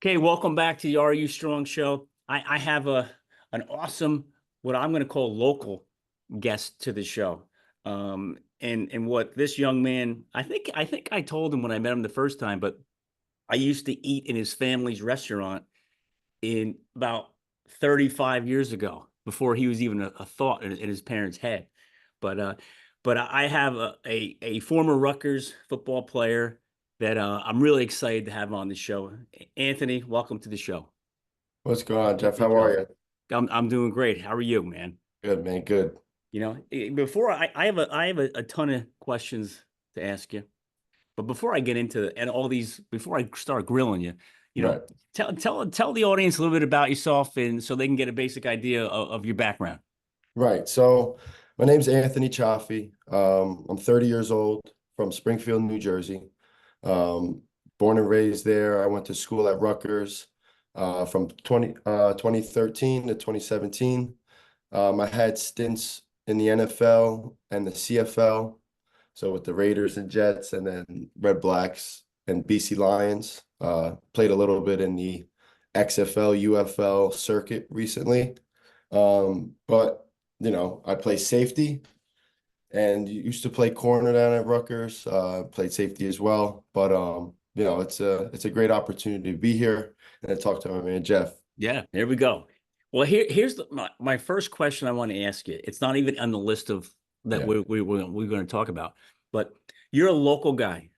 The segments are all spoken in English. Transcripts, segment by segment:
Okay, welcome back to the Are You Strong show. I have an awesome, what I'm going to call local guest to the show. And what this young man, I think I told him when I met him the first time, but I used to eat in his family's restaurant in about 35 years ago, before he was even a thought in his parents' head. But I have a former Rutgers football player that I'm really excited to have on the show. Anthony, welcome to the show. What's going on, Jeff? Anthony How are Cioffi. you? I'm doing great. How are you, man? Good, man. Good. Before I have a ton of questions to ask you. But before I get into and all these, before I start grilling you, you know, Right. tell the audience a little bit about yourself, and so they can get a basic idea of your background. Right. So my name's Anthony Cioffi. I'm 30 years old from Springfield, New Jersey. Um, Born and raised there. I went to school at Rutgers from 2013 to 2017. I had stints in the NFL and the CFL. So with the Raiders and Jets, and then Red Blacks and BC Lions. Played a little bit in the XFL, UFL circuit recently. But I play safety and used to play corner down at Rutgers. Played safety as well. But it's a great opportunity to be here and to talk to my man Jeff. Yeah, there we go. Well, here's my first question I want to ask you. It's not even on the list of that Yeah, we're going to talk about, but you're a local guy,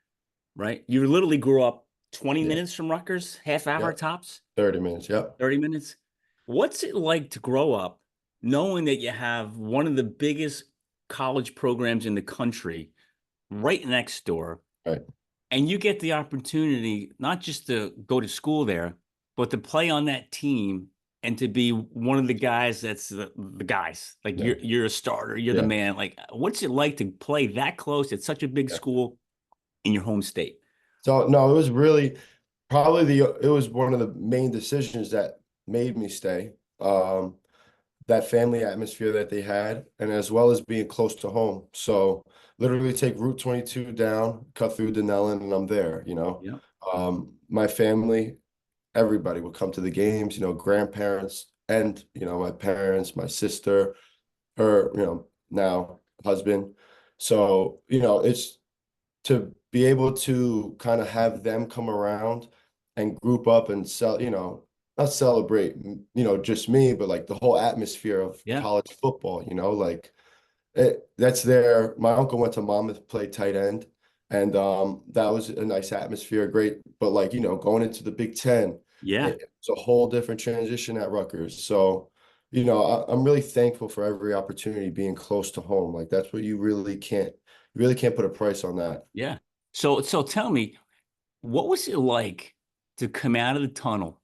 right? You literally grew up 20 yeah, minutes from Rutgers, half hour yep. tops, 30 minutes. Yep. 30 minutes. What's it like to grow up knowing that you have one of the biggest college programs in the country right next door, Right. and you get the opportunity not just to go to school there, but to play on that team and to be one of the guys that's the guys. Like Yeah. you're a starter, you're the Yeah. man. Like, what's it like to play that close at such a big Yeah. school in your home state? So no, it was really probably it was one of the main decisions that made me stay. That family atmosphere that they had, and as well as being close to home. So literally take Route 22 down, cut through Denellen, and I'm there. Yeah. My family, everybody would come to the games, grandparents and, my parents, my sister, her, now husband. So, it's to be able to kind of have them come around and group up and not celebrate, just me, but like the whole atmosphere of Yeah. college football, like that's there. My uncle went to Monmouth, played tight end, and that was a nice atmosphere, great. But like, going into the Big Ten, Yeah. it's a whole different transition at Rutgers. So, I'm really thankful for every opportunity being close to home. Like that's what you really can't put a price on that. Yeah. So tell me, what was it like to come out of the tunnel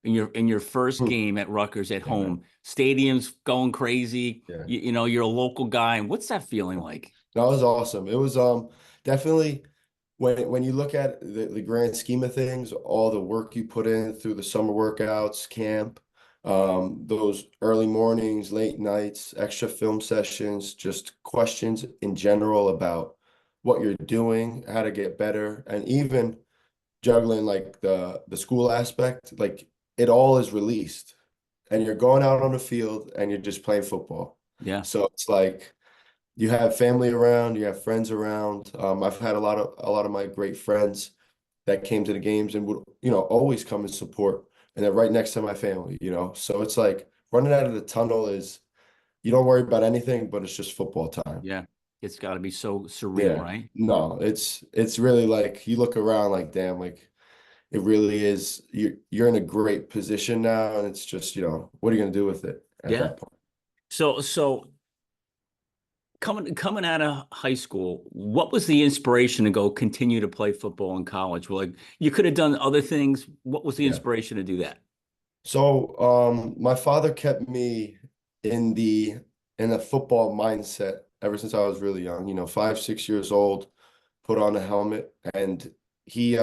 in your first Hmm. game at Rutgers at Yeah, man. home? Stadium's going crazy. Yeah. You're a local guy. What's that feeling like? That was awesome. It was definitely when you look at the grand scheme of things, all the work you put in through the summer workouts, camp, those early mornings, late nights, extra film sessions, just questions in general about what you're doing, how to get better, and even juggling like the school aspect, like it all is released and you're going out on the field and you're just playing football. Yeah. So it's like you have family around, you have friends around. I've had a lot of my great friends that came to the games and would, always come and support. And they're right next to my family. So it's like running out of the tunnel is you don't worry about anything, but it's just football time. Yeah. It's got to be so surreal, Yeah. right? No, it's really like you look around like, damn, like it really is you're in a great position now. And it's just, what are you gonna do with it at Yeah. that point? So coming out of high school, what was the inspiration to go continue to play football in college? Well, like you could have done other things. What was the Yeah. inspiration to do that? So, my father kept me in the in a football mindset ever since I was really young, 5, 6 years old, put on a helmet, and he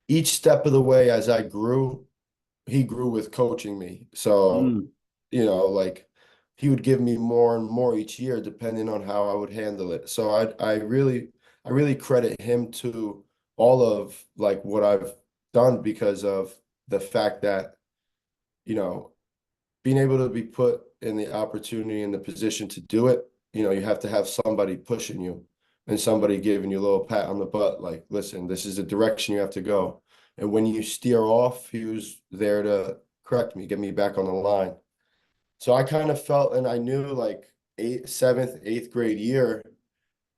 each step of the way as I grew, he grew with coaching me. So, Mm, like he would give me more and more each year depending on how I would handle it. So I really credit him to all of like what I've done because of the fact that, you know, being able to be put in the opportunity and the position to do it, you have to have somebody pushing you and somebody giving you a little pat on the butt, like, listen, this is the direction you have to go. And when you steer off, he was there to correct me, get me back on the line. So I kind of felt, and I knew like seventh, eighth grade year,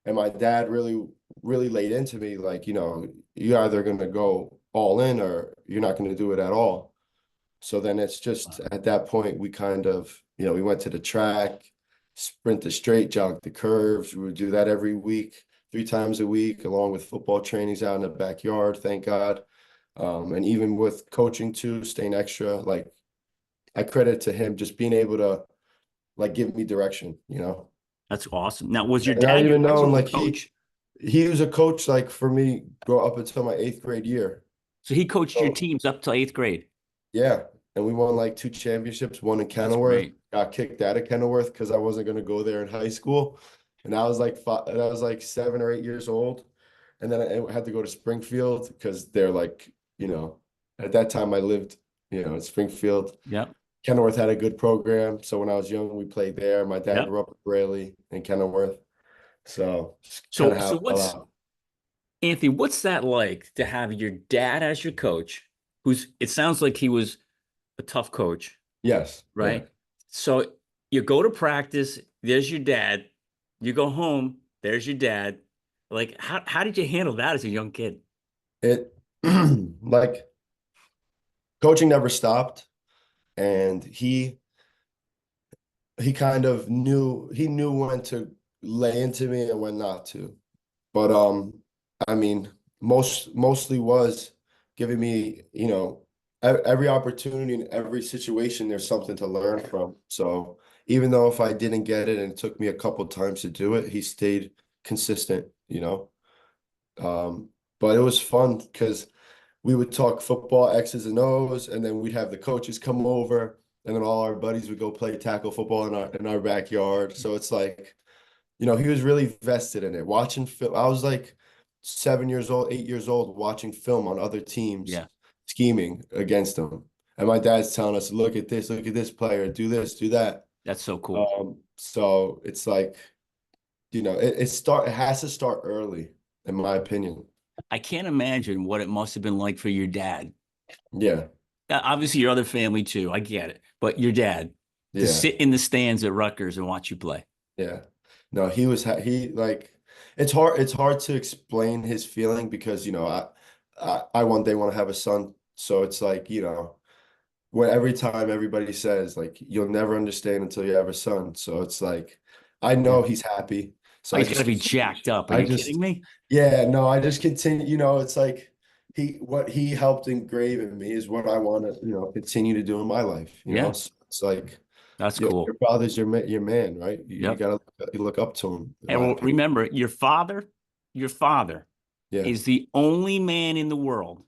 and my dad really, really laid into me, like, you're either going to go all in or you're not going to do it at all. So then it's just at that point, we kind of, we went to the track, sprint the straight, jog the curves. We would do that every week, 3 times a week, along with football trainings out in the backyard, thank God. And even with coaching too, staying extra, like I credit to him just being able to like give me direction. That's awesome. Now, was your And not dad your even high knowing school like coach? he was a coach like for me grow up until my eighth grade year. So he coached your So teams up till eighth grade. yeah, and we won like 2 championships, one in That's Kenilworth. great. Got kicked out of Kenilworth because I wasn't going to go there in high school, and I was like I was like 7 or 8 years old, and then I had to go to Springfield because they're like, at that time I lived, in Springfield. Yep. Kenilworth had a good program, so when I was young, we played there. My dad Yep. grew up in Braley and Kenilworth, so just kind So, of how so it fell what's out. Anthony? What's that like to have your dad as your coach? Who's it sounds like he was a tough coach, Yes, yeah. right? So you go to practice. There's your dad. You go home. There's your dad. Like, how did you handle that as a young kid? It like coaching never stopped, and he kind of knew when to lay into me and when not to. But I mean, mostly was giving me, every opportunity in every situation, there's something to learn from. So even though if I didn't get it and it took me a couple times to do it, he stayed consistent. But it was fun because we would talk football X's and O's, and then we'd have the coaches come over, and then all our buddies would go play tackle football in our backyard. So it's like, he was really vested in it. Watching film, I was like 7 years old, 8 years old, watching film on other teams, Yeah, scheming against them. And my dad's telling us, look at this player, do this, do that. that's so cool. So it's like, it has to start early, in my opinion. I can't imagine what it must have been like for your dad. Yeah, Obviously, your other family too. I get it, but your dad to yeah. sit in the stands at Rutgers and watch you play. Yeah. No, he like it's hard to explain his feeling because I one day want to have a son. So it's like, when every time everybody says like you'll never understand until you have a son. So it's like I Yeah. know he's happy. So Oh, I he's got to just be jacked up. Are I you just kidding me? yeah, no, I just continue, it's like what he helped engrave in me is what I want to, continue to do in my life. Yeah, So it's like that's your cool. father's your man, right? You Yep. gotta you look up to him, in And my well, opinion. remember, your father Yeah, is the only man in the world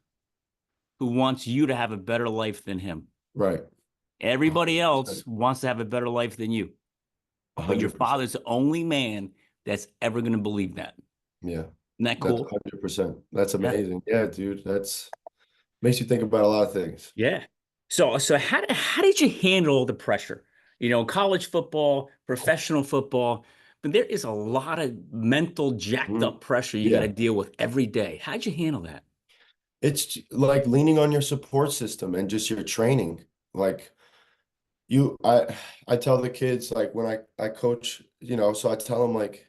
who wants you to have a better life than him. right. Everybody else 100%. wants to have a better life than you, but your 100%. father's the only man that's ever going to believe that. Yeah, Isn't that that's cool? 100%. That's Yeah. amazing. Yeah, dude. That's makes you think about a lot of things. Yeah. So how did you handle the pressure? College football, professional football, but there is a lot of mental jacked Mhm. up pressure you got to Yeah. deal with every day. How'd you handle that? It's like leaning on your support system and just your training. Like you I tell the kids like when I coach, so I tell them like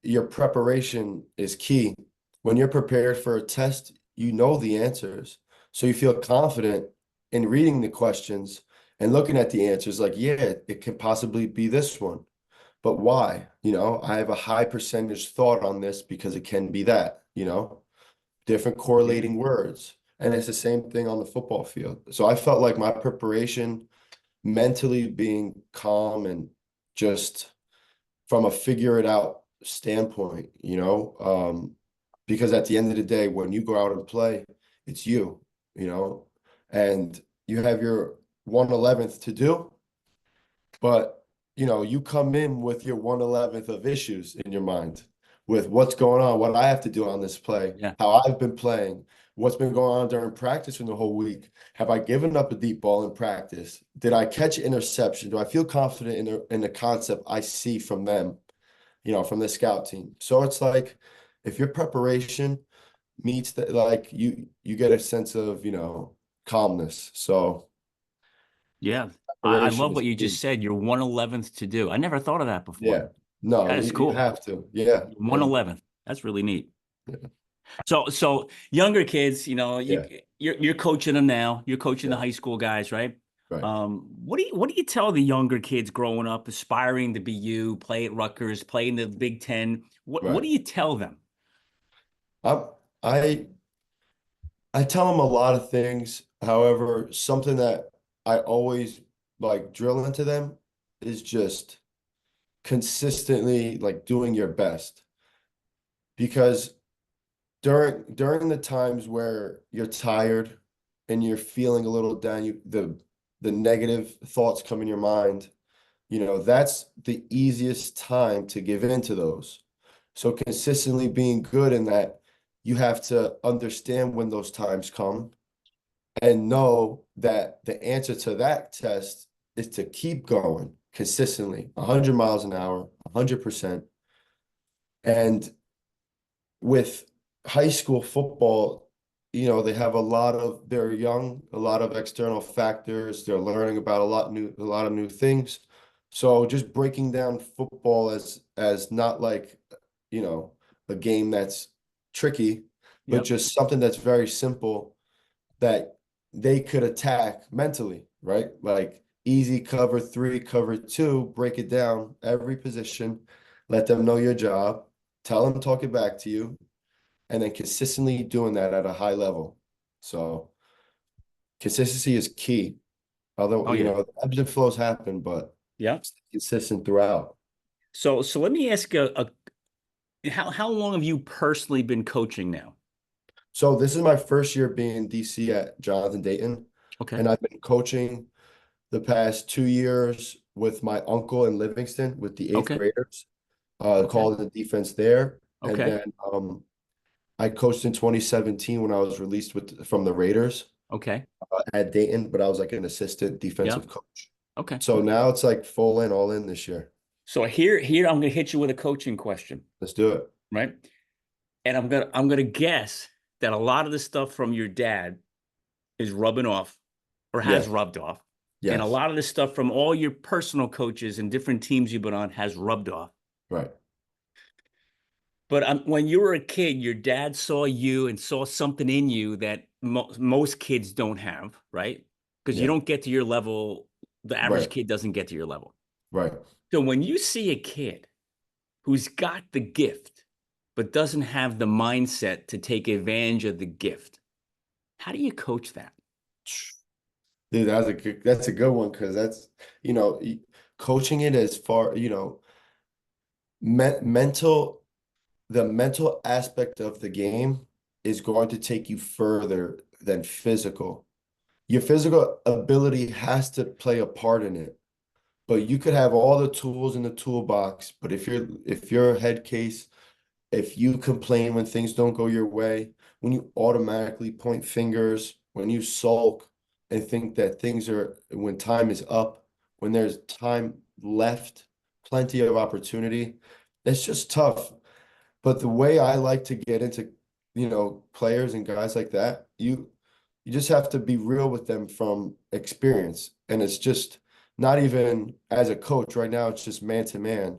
your preparation is key. When you're prepared for a test, you know the answers. So you feel confident in reading the questions and looking at the answers like, yeah, it could possibly be this one. But why? I have a high percentage thought on this because it can be that, different Yeah. correlating words. And it's the same thing on the football field. So I felt like my preparation, mentally being calm and just from a figure it out standpoint, because at the end of the day, when you go out and play, it's you know, and you have your 1/11th to do, but you come in with your 1/11th of issues in your mind with what's going on, what I have to do on this play, Yeah. how I've been playing, what's been going on during practice in the whole week? Have I given up a deep ball in practice? Did I catch interception? Do I feel confident in the concept I see from them, from the scout team? So it's like if your preparation meets that, like you get a sense of, calmness. So Yeah. I preparation love is what you key. just said. You're 111th to do. I never thought of that before. Yeah. No, That is you cool. have to. Yeah. And 111th. That's really neat. yeah. So younger kids, Yeah. you're coaching them now. You're coaching the Yeah. high school guys, right? Right. What do you tell the younger kids growing up, aspiring to be you, play at Rutgers, play in the Big Ten? What Right. do you tell them? I'm, I I tell them a lot of things. However, something that I always like drill into them is just consistently like doing your best. Because during the times where you're tired and you're feeling a little down, the negative thoughts come in your mind, that's the easiest time to give in to those. So consistently being good in that, you have to understand when those times come and know that the answer to that test is to keep going consistently, 100 miles an hour, 100%. And with high school football, they have they're young, a lot of external factors. They're learning about a lot of new things. So just breaking down football as not like, a game that's tricky, but Yep. just something that's very simple that they could attack mentally, right? Like easy cover three, cover two, break it down every position, let them know your job, tell them talk it back to you, and then consistently doing that at a high level. So consistency is key. Although, Oh yeah. ebbs and flows happen, but Yeah. stay consistent throughout. So let me ask you how long have you personally been coaching now? So this is my first year being DC at Jonathan Dayton, Okay. and I've been coaching the past 2 years with my uncle in Livingston with the eighth Okay. graders, Okay. called the defense there. And Okay. then I coached in 2017 when I was released from the Raiders Okay. at Dayton, but I was like an assistant Yeah. defensive coach. Okay. So now it's like full in, all in this year. So here I'm gonna hit you with a coaching question, Let's do it. right? And I'm gonna guess that a lot of the stuff from your dad is rubbing off or has Yes. rubbed off. And a Yes. lot of the stuff from all your personal coaches and different teams you've been on has rubbed off. Right. But when you were a kid, your dad saw you and saw something in you that most kids don't have, right? Because you Yeah. don't get to your level, the average Right. kid doesn't get to your level. Right. So when you see a kid who's got the gift, but doesn't have the mindset to take advantage of the gift, how do you coach that? Dude, that's a good one because that's, you know, coaching it as far, mental, the mental aspect of the game is going to take you further than physical. Your physical ability has to play a part in it, but you could have all the tools in the toolbox, but if your head case, if you complain when things don't go your way, when you automatically point fingers, when you sulk and think that when time is up, when there's time left, plenty of opportunity, it's just tough. But the way I like to get into, players and guys like that, you just have to be real with them from experience. And it's just not even as a coach right now, it's just man to man.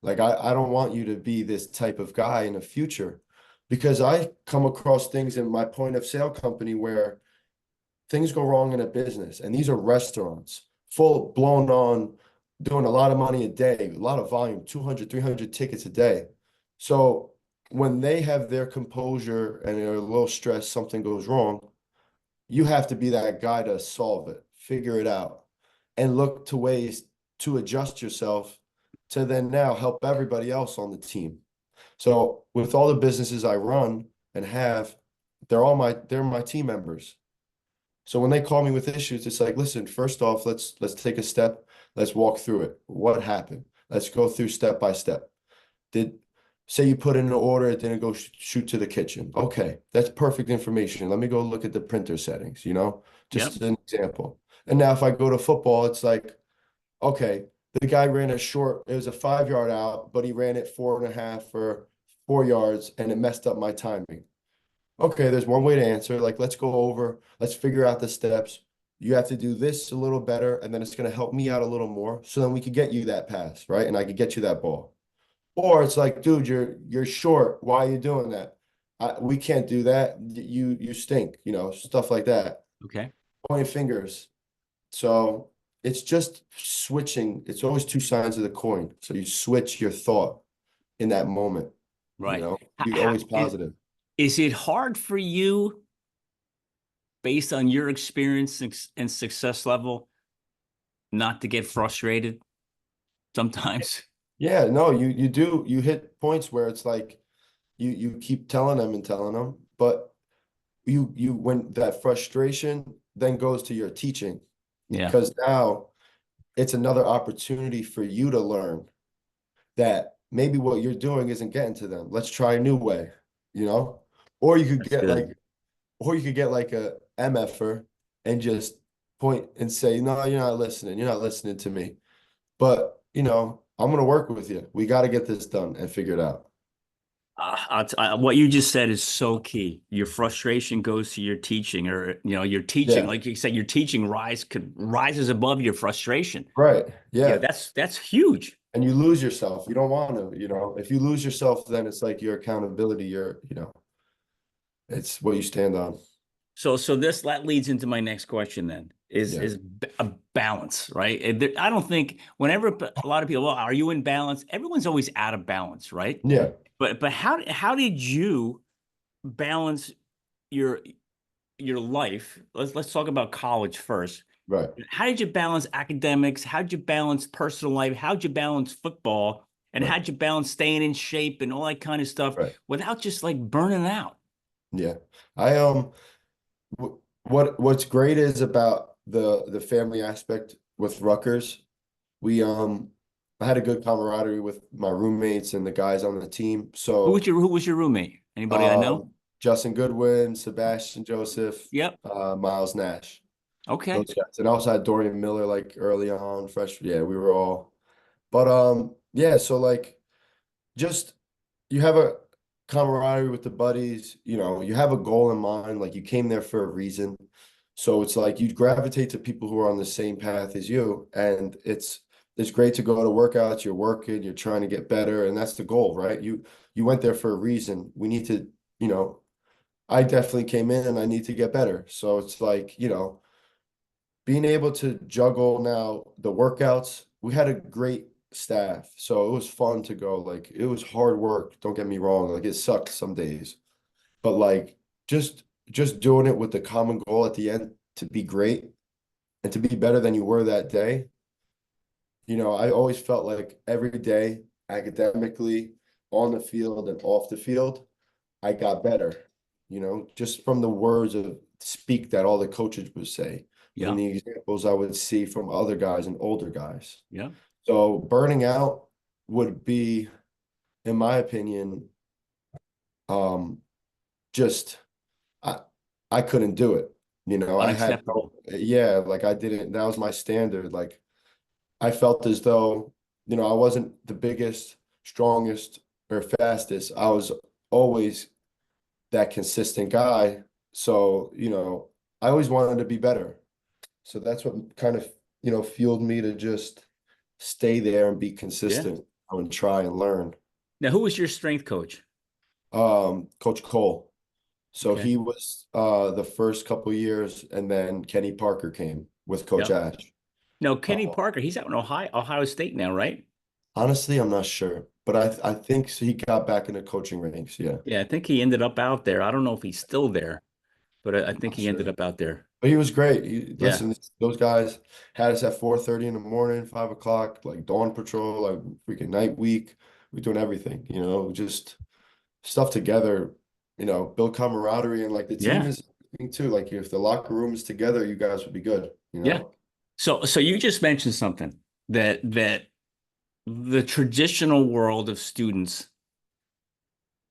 Like I don't want you to be this type of guy in the future because I come across things in my point of sale company where things go wrong in a business, and these are restaurants full blown on doing a lot of money a day, a lot of volume, 200, 300 tickets a day. So when they have their composure and they're a little stressed, something goes wrong, you have to be that guy to solve it, figure it out, and look to ways to adjust yourself to then now help everybody else on the team. So with all the businesses I run and have, they're my team members. So when they call me with issues, it's like, listen, first off, let's take a step. Let's walk through it. What happened? Let's go through step by step. Did say you put in an order, it didn't go shoot to the kitchen. Okay, that's perfect information. Let me go look at the printer settings, Yep. just an example. And now if I go to football, it's like, okay, the guy ran a short, it was a 5 yard out, but he ran it 4.5 or 4 yards and it messed up my timing. Okay, there's one way to answer. Like, let's go over, let's figure out the steps. You have to do this a little better, and then it's going to help me out a little more. So then we could get you that pass, right? And I could get you that ball. Or it's like, dude, you're short. Why are you doing that? We can't do that. You stink, stuff like that. Okay. Pointing fingers. So it's just switching. It's always two sides of the coin. So you switch your thought in that moment, Right. be always positive. Is it hard for you, based on your experience and success level, not to get frustrated sometimes? Yeah, no, you do. You hit points where it's like you keep telling them, but you when that frustration then goes to your teaching, Yeah, because now it's another opportunity for you to learn that maybe what you're doing isn't getting to them. Let's try a new way, you know? Or you could that's get good. like, or you could get like a MFer and just point and say, no, you're not listening. You're not listening to me. But, I'm going to work with you. We got to get this done and figure it out. What you just said is so key. Your frustration goes to your teaching, or your teaching, Yeah, like you said, your teaching rises above your frustration. right. Yeah, Yeah. that's huge. And you lose yourself. You don't want to, if you lose yourself, then it's like your accountability, it's what you stand on. So that leads into my next question. Then is Yeah. is a balance, right? I don't think whenever a lot of people, well, are you in balance? Everyone's always out of balance, right? Yeah. But how did you balance your your life? Let's talk about college first. Right. How did you balance academics? How did you balance personal life? How did you balance football? And how Right. did you balance staying in shape and all that kind of stuff Right. without just like burning out? Yeah. I what's great is about the family aspect with Rutgers. We I had a good camaraderie with my roommates and the guys on the team. So Who was your roommate? Anybody I know? um Justin Goodwin, Sebastian Joseph, Yep. Miles Nash, Okay. those guys. And I also had Dorian Miller like early on, fresh. Yeah, we were all, but yeah, so like just you have a camaraderie with the buddies, you have a goal in mind, like you came there for a reason. So it's like you gravitate to people who are on the same path as you. And it's great to go to workouts, you're working, you're trying to get better, and that's the goal, right? You went there for a reason. We need to, I definitely came in and I need to get better. So it's like, being able to juggle now the workouts, we had a great staff. So it was fun to go. Like it was hard work, don't get me wrong. Like it sucked some days. But like just doing it with the common goal at the end to be great and to be better than you were that day. I always felt like every day academically on the field and off the field, I got better, just from the words of speak that all the coaches would say, from Yeah. the examples I would see from other guys and older guys. Yeah. So burning out would be, in my opinion, um, just I I couldn't do it. I had Unacceptable. yeah, like I didn't, that was my standard. Like I felt as though, I wasn't the biggest, strongest, or fastest. I was always that consistent guy. So, I always wanted to be better. So that's what kind of, fueled me to just stay there and be Yeah. consistent and try and learn. Now, who was your strength coach? Coach Cole. So Okay. he was the first couple years, and then Kenny Parker came with Coach Yep. Ash. No, Uh, Kenny Parker, he's out in Ohio State now, right? Honestly, I'm not sure, but I think he got back into coaching ranks. Yeah, Yeah, I think he ended up out there. I don't know if he's still there, but I think not he ended sure. up out there. But he was great. Yeah. Listen, those guys had us at 4:30 in the morning, 5 o'clock, like dawn patrol, like freaking night week. We're doing everything, just stuff together, build camaraderie, and like the team Yeah. is too. Like if the locker room is together, you guys would be good, Yeah. So you just mentioned something that the traditional world of students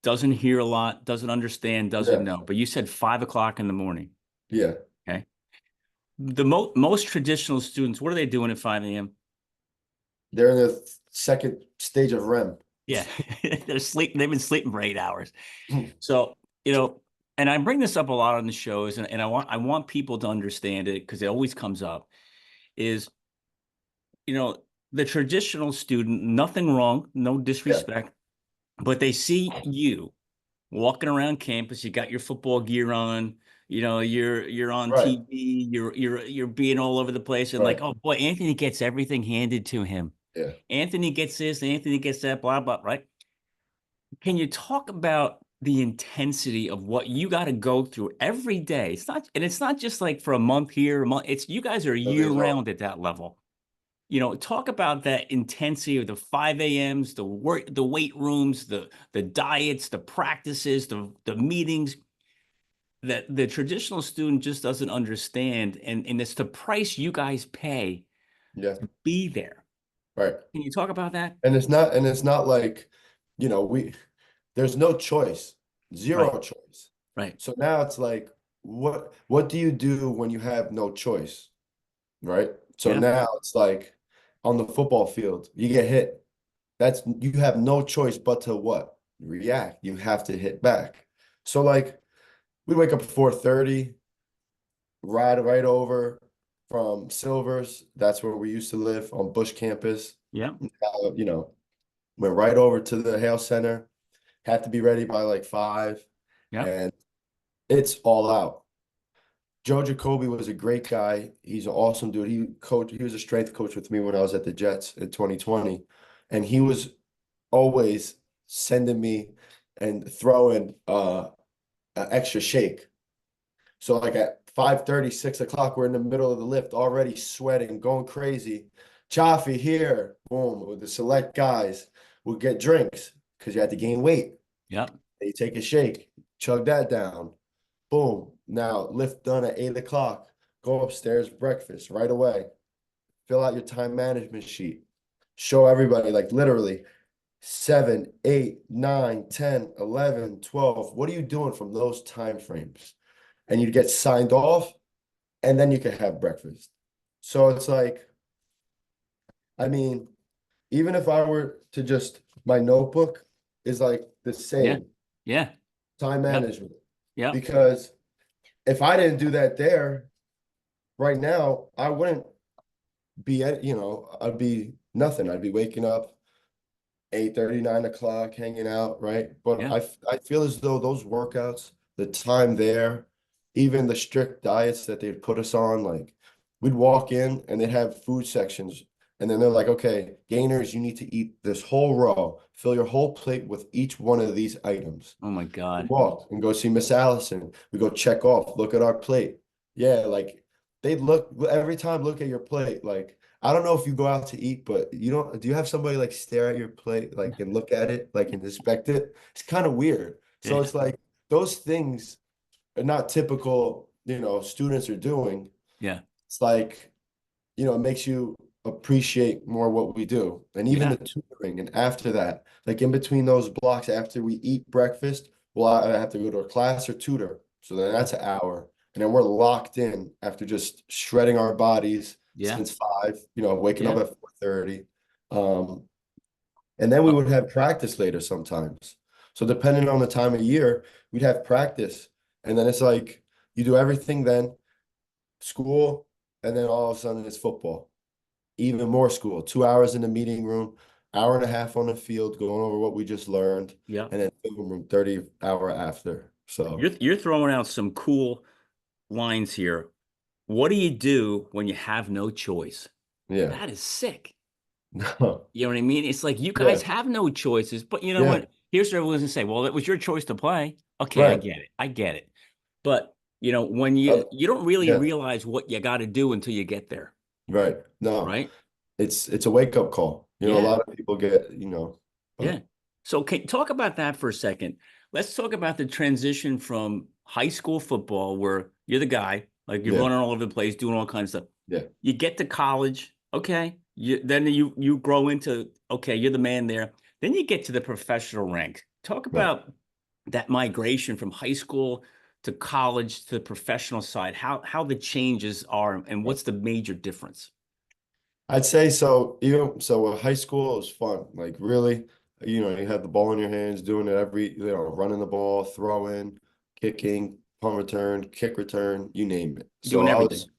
doesn't hear a lot, doesn't understand, doesn't Yeah. know. But you said 5 o'clock in the morning. Yeah. Okay. The most traditional students, what are they doing at 5 a.m.? They're in the second stage of REM. Yeah. They've been sleeping for 8 hours. So, and I bring this up a lot on the shows, and I want people to understand it because it always comes up, is, you know, the traditional student, nothing wrong, no Yeah. disrespect, but they see you walking around campus, you got your football gear on, you're on Right. TV, you're being all over the place, and like, Right. oh boy, Anthony gets everything handed to him. Yeah. Anthony gets this, Anthony gets that, blah blah, right? Can you talk about the intensity of what you got to go through every day? It's not just like for a month here, a month. It's you guys are No year days off. round at that level. Talk about that intensity of the 5 a.m.s, the work, the weight rooms, the diets, the practices, the meetings that the traditional student just doesn't understand. And it's the price you guys pay Yeah. to be there. Right. Can you talk about that? And it's not like, there's no choice, Right, zero choice. right. So now it's like, what do you do when you have no choice? Right. So Yeah, now it's like on the football field, you get hit. You have no choice but to what? React. You have to hit back. So like we wake up at 4:30, ride right over from Silvers. That's where we used to live on Bush campus. yeah, Uh, you know, went right over to the Hale Center. Had to be ready by like 5, yeah, and it's all out. Joe Jacoby was a great guy. He's an awesome dude. He was a strength coach with me when I was at the Jets in 2020. And he was always sending me and throwing an extra shake. So like at 5:30, 6 o'clock, we're in the middle of the lift, already sweating, going crazy. Chaffee here, boom, with the select guys would get drinks because you had to gain weight. yeah, You take a shake, chug that down. Boom. Now lift done at 8 o'clock. Go upstairs, breakfast right away. Fill out your time management sheet. Show everybody, like literally 7, 8, 9, 10, 11, 12. What are you doing from those time frames? And you get signed off, and then you can have breakfast. So it's like, I mean, even if I were to just, my notebook is like the yeah, same yeah, time yeah, management. yeah, Because if I didn't do that there right now, I wouldn't be I'd be nothing. I'd be waking up 8:30, 9 o'clock, hanging out, right? But yeah. I feel as though those workouts, the time there, even the strict diets that they'd put us on, like we'd walk in and they'd have food sections. And then they're like, okay, gainers, you need to eat this whole row, fill your whole plate with each one of these items. Oh my We God. walk and go see Miss Allison. We go check off, look at our plate. Yeah, like they look every time, look at your plate. Like, I don't know if you go out to eat, but do you have somebody like stare at your plate, like and look at it, like and inspect it? It's kind of weird. So Yeah, it's like those things are not typical, students are doing. yeah, It's like, it makes you appreciate more what we do. And even yeah, the tutoring. And after that, like in between those blocks, after we eat breakfast, well, I have to go to a class or tutor. So then that's an hour. And then we're locked in after just shredding our bodies yeah, since 5, waking up yeah. at 4:30. Um, and then we Oh, would have practice later sometimes. So depending on the time of year, we'd have practice. And then it's like you do everything then, school, and then all of a sudden it's football. Even more school, 2 hours in the meeting room, hour and a half on the field, going over what we just learned, yeah. and then film room 30 hour after. So You're throwing out some cool lines here. What do you do when you have no choice? yeah. That is sick. No. You know what I mean? It's like you guys Yeah. have no choices, but you know Yeah. what? Here's what everyone's gonna say. Well, it was your choice to play. Okay, I Right. get it. I get it. But when Uh, you don't really yeah. realize what you got to do until you get there, Right. No. right? It's a wake up call. A Yeah, lot of people get, yeah. but So talk about that for a second. Let's talk about the transition from high school football, where you're the guy, like you're yeah. running all over the place, doing all kinds of stuff. Yeah. You get to college, okay. Then you grow into, okay, you're the man there. Then you get to the professional ranks. Talk Right. about that migration from high school to college to the professional side, how the changes are and what's the major difference? I'd say so. Even so, high school was fun. Like really, you had the ball in your hands, doing it running the ball, throwing, kicking, punt return, kick return, you name it. Doing So I everything. was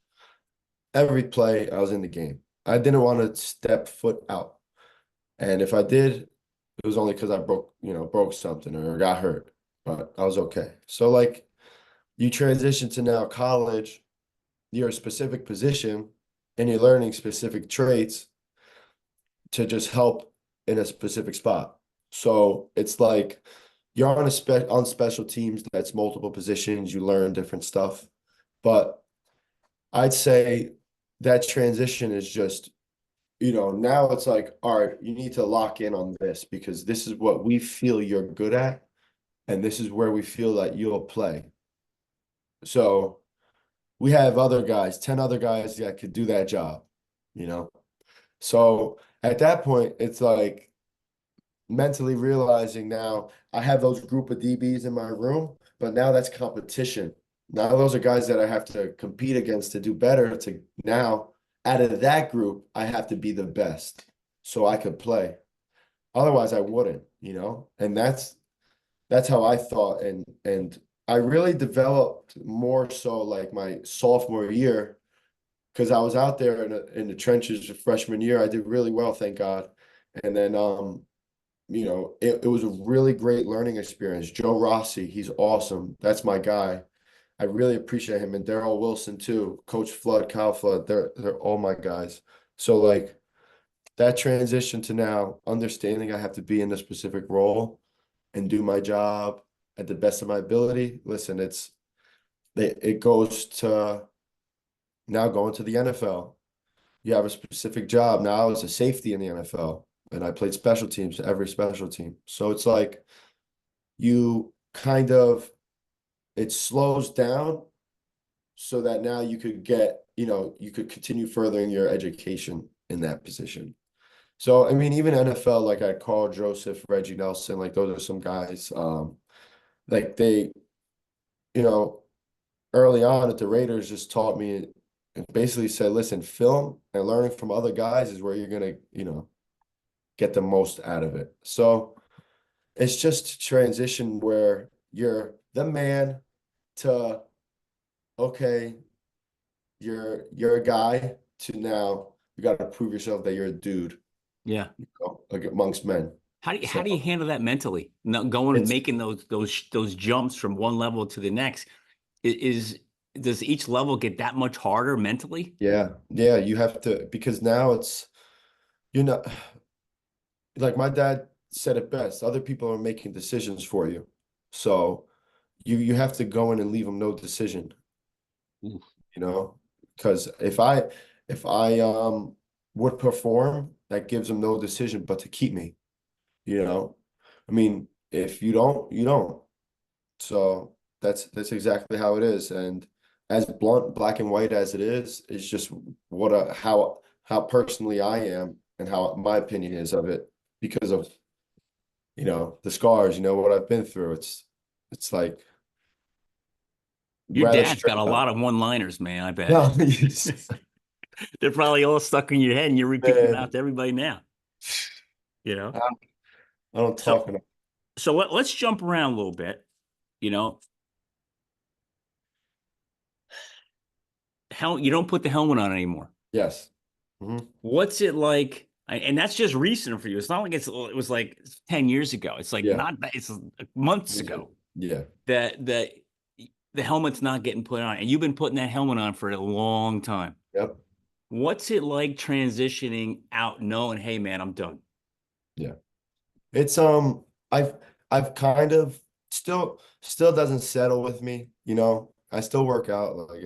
every play, I was in the game. I didn't want to step foot out. And if I did, it was only because I broke something or got hurt, but I was okay. So like you transition to now college, you're a specific position and you're learning specific traits to just help in a specific spot. So it's like you're on special teams that's multiple positions, you learn different stuff. But I'd say that transition is just, now it's like, all right, you need to lock in on this because this is what we feel you're good at, and this is where we feel that you'll play. So we have other guys, 10 other guys that could do that job, you know? So at that point, it's like mentally realizing now I have those group of DBs in my room, but now that's competition. Now those are guys that I have to compete against to do better. To now, out of that group, I have to be the best so I could play. Otherwise, I wouldn't. And that's how I thought. And I really developed more so like my sophomore year because I was out there in the trenches of freshman year. I did really well, thank God. And then it was a really great learning experience. Joe Rossi, he's awesome. That's my guy. I really appreciate him. And Daryl Wilson too. Coach Flood, Kyle Flood, they're all my guys. So like that transition to now understanding I have to be in a specific role and do my job at the best of my ability. Listen, it goes to now going to the NFL. You have a specific job. Now I was a safety in the NFL and I played special teams, every special team. So it's like you kind of it slows down so that now you could continue furthering your education in that position. So I mean, even NFL, like I Carl Joseph, Reggie Nelson, like those are some guys. Like they, you know, early on at the Raiders just taught me and basically said, listen, film and learning from other guys is where you're gonna, get the most out of it. So it's just transition where you're the man to okay, you're a guy to now you got to prove yourself that you're a dude, Yeah. like amongst men. How So do you handle that mentally? Not going it's making those jumps from one level to the next. Is does each level get that much harder mentally? yeah, you have to because now it's you're not like my dad said it best. Other people are making decisions for you, so you have to go in and leave them no decision. Oof. You know, because if I would perform, that gives them no decision but to keep me. You know, I mean, if you don't, you don't. So that's exactly how it is. And as blunt, black and white as it is, it's just how personally I am and how my opinion is of it because of the scars, what I've been through. It's like Your rather dad's got straight a up. lot of one-liners, man, I bet. No, They're probably all stuck in your head and you're repeating them out man, to everybody now, you know? I, I don't So talk enough. let's jump around a little bit, you know. You don't put the helmet on anymore. Yes. Hmm. What's it like? And that's just recent for you. It's not like it was like 10 years ago. It's like Yeah. not that it's months ago Yeah. that the helmet's not getting put on. And you've been putting that helmet on for a long time. Yep. What's it like transitioning out knowing, hey man, I'm done? Yeah. It's I've I've kind of still doesn't settle with me. I still work out like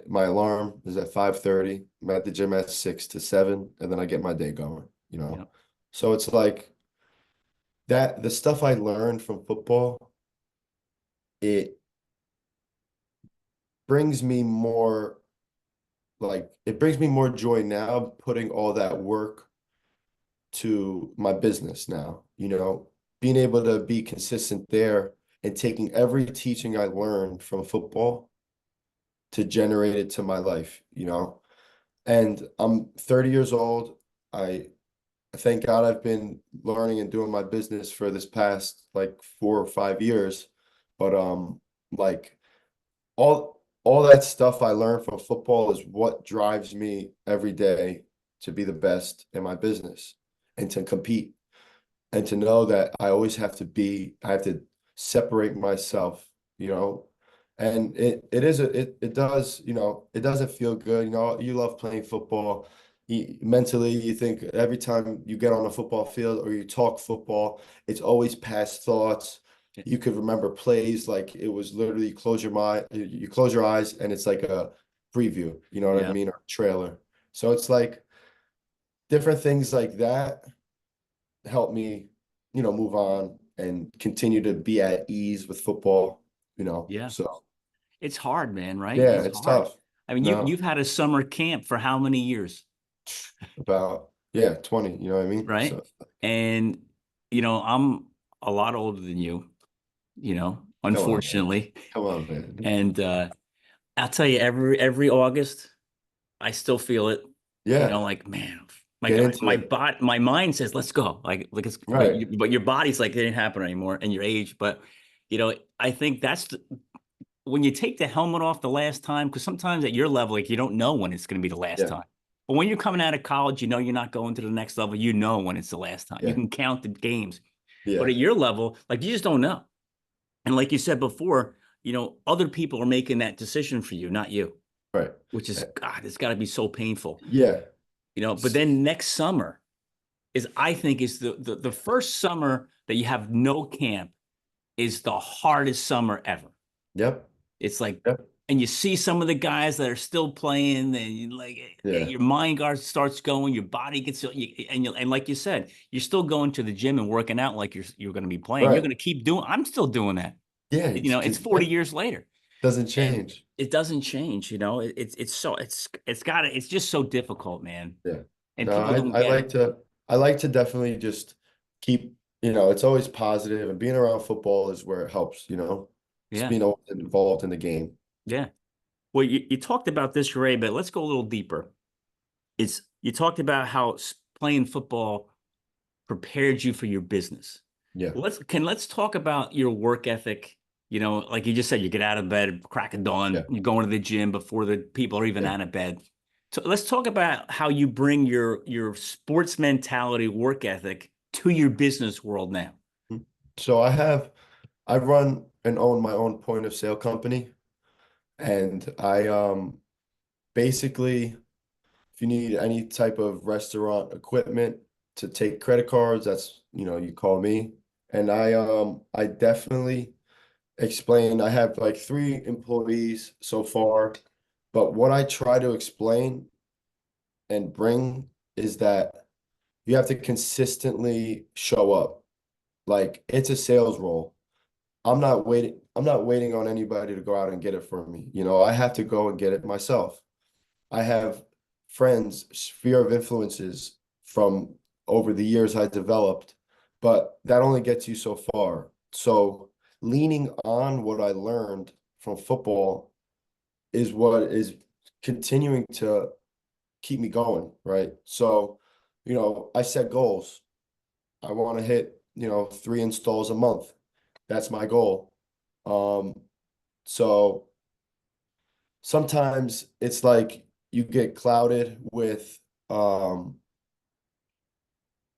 my alarm is at 5:30. I'm at the gym at 6 to 7 and then I get my day going. Yep. So it's like that the stuff I learned from football, it brings me more it brings me more joy now putting all that work to my business now, being able to be consistent there and taking every teaching I learned from football to generate it to my life, you know? And I'm 30 years old. I thank God I've been learning and doing my business for this past like 4 or 5 years. But like all that stuff I learned from football is what drives me every day to be the best in my business and to compete and to know that I have to separate myself, you know. And it does, you know, it doesn't feel good. You know, you love playing football. Mentally, you think every time you get on a football field or you talk football, it's always past thoughts. You could remember plays like it was literally you close your eyes and it's like a preview, you know what I Yeah. mean, or a trailer. So it's like different things like that help me, you know, move on and continue to be at ease with football, you know. Yeah. So It's hard, man, right? yeah, It's it's hard. tough. I mean, No, you've had a summer camp for how many years, about yeah, 20, you know what I mean? right? So And I'm a lot older than you, come on, man. unfortunately. Come on, man. And I'll tell you, every August, I still feel it. Yeah, Like, man, my get God, into my it. body, my mind says, let's go. Like it's, Right. but your body's like, it didn't happen anymore, and your age. But I think when you take the helmet off the last time, because sometimes at your level, like you don't know when it's going to be the last Yeah. time. But when you're coming out of college, you're not going to the next level. You know when it's the last time. You Yeah. can count the games. But Yeah. at your level, like you just don't know. And like you said before, other people are making that decision for you, not you, Right. which is Uh, God, it's got to be so painful. Yeah. But then next summer I think is the first summer that you have no camp is the hardest summer ever. Yep. It's like, Yep. and you see some of the guys that are still playing, and Yeah. your mind guard starts going, your body gets, and like you said, you're still going to the gym and working out like you're going to be playing. You're Right. going to keep doing. I'm still doing that. Yeah. It's 40 years later, Doesn't and change. it doesn't change. It's just so difficult, man, Yeah. and No, people don't I get it. like to definitely just keep, you know, it's always positive and being around football is where it helps, you know, just Yeah, being involved in the game. yeah. Well, you talked about this, Ray, but let's go a little deeper. You talked about how playing football prepared you for your business. Yeah. Let's talk about your work ethic. Like you just said, you get out of bed, crack of dawn, Yeah. you're going to the gym before the people are even Yeah. out of bed. So let's talk about how you bring your sports mentality, work ethic to your business world now. So I run and own my own point of sale company. And I basically, if you need any type of restaurant equipment to take credit cards, that's, you know, you call me. And I definitely explain. I have like 3 employees so far, but what I try to explain and bring is that you have to consistently show up. Like it's a sales role. I'm not waiting on anybody to go out and get it for me. You know, I have to go and get it myself. I have friends, sphere of influences from over the years I developed, but that only gets you so far. So leaning on what I learned from football is what is continuing to keep me going, right? So, you know, I set goals. I want to hit, you know, 3 installs a month. That's my goal. Um, so sometimes it's like you get clouded with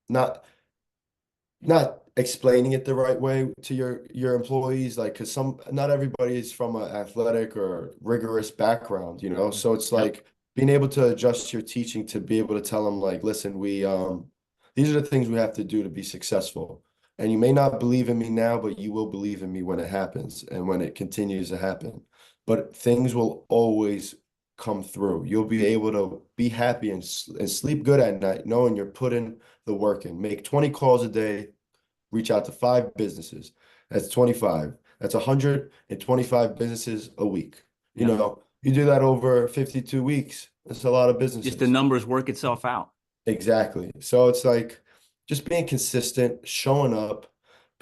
not explaining it the right way to your employees, like because not everybody is from an athletic or rigorous background, you know. So it's Yep. like being able to adjust your teaching to be able to tell them like, listen, we these are the things we have to do to be successful. And you may not believe in me now, but you will believe in me when it happens and when it continues to happen. But things will always come through. You'll be able to be happy and sleep good at night, knowing you're putting the work in. Make 20 calls a day, reach out to 5 businesses. That's 25. That's 125 businesses a week. You Yep. know, you do that over 52 weeks. That's a lot of Just the businesses. numbers work itself out. Exactly. So it's like just being consistent, showing up,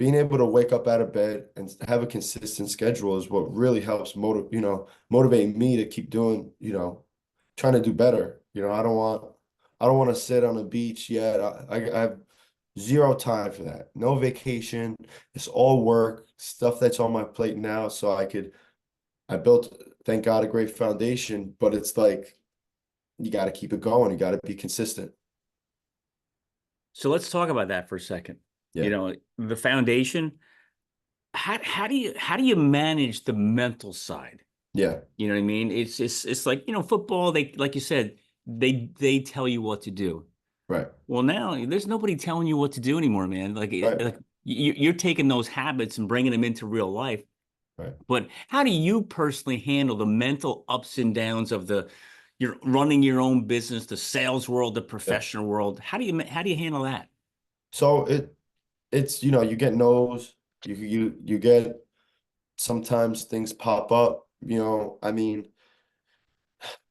being able to wake up out of bed and have a consistent schedule is what really helps motivate me to keep doing, trying to do better. I don't want to sit on a beach yet. I have zero time for that. No vacation. It's all work, stuff that's on my plate now. So I built, thank God, a great foundation, but it's like you got to keep it going. You got to be consistent. So let's talk about that for a second. Yeah. The foundation. How do you manage the mental side? Yeah. You know what I mean? It's like, football, they, like you said, they tell you what to do. Right. Well, now there's nobody telling you what to do anymore, man. Right. Like you're taking those habits and bringing them into real life. Right. But how do you personally handle the mental ups and downs of you're running your own business, the sales world, the Yeah. professional world? How do you handle that? So it's you get no's, you get sometimes things pop up, I mean,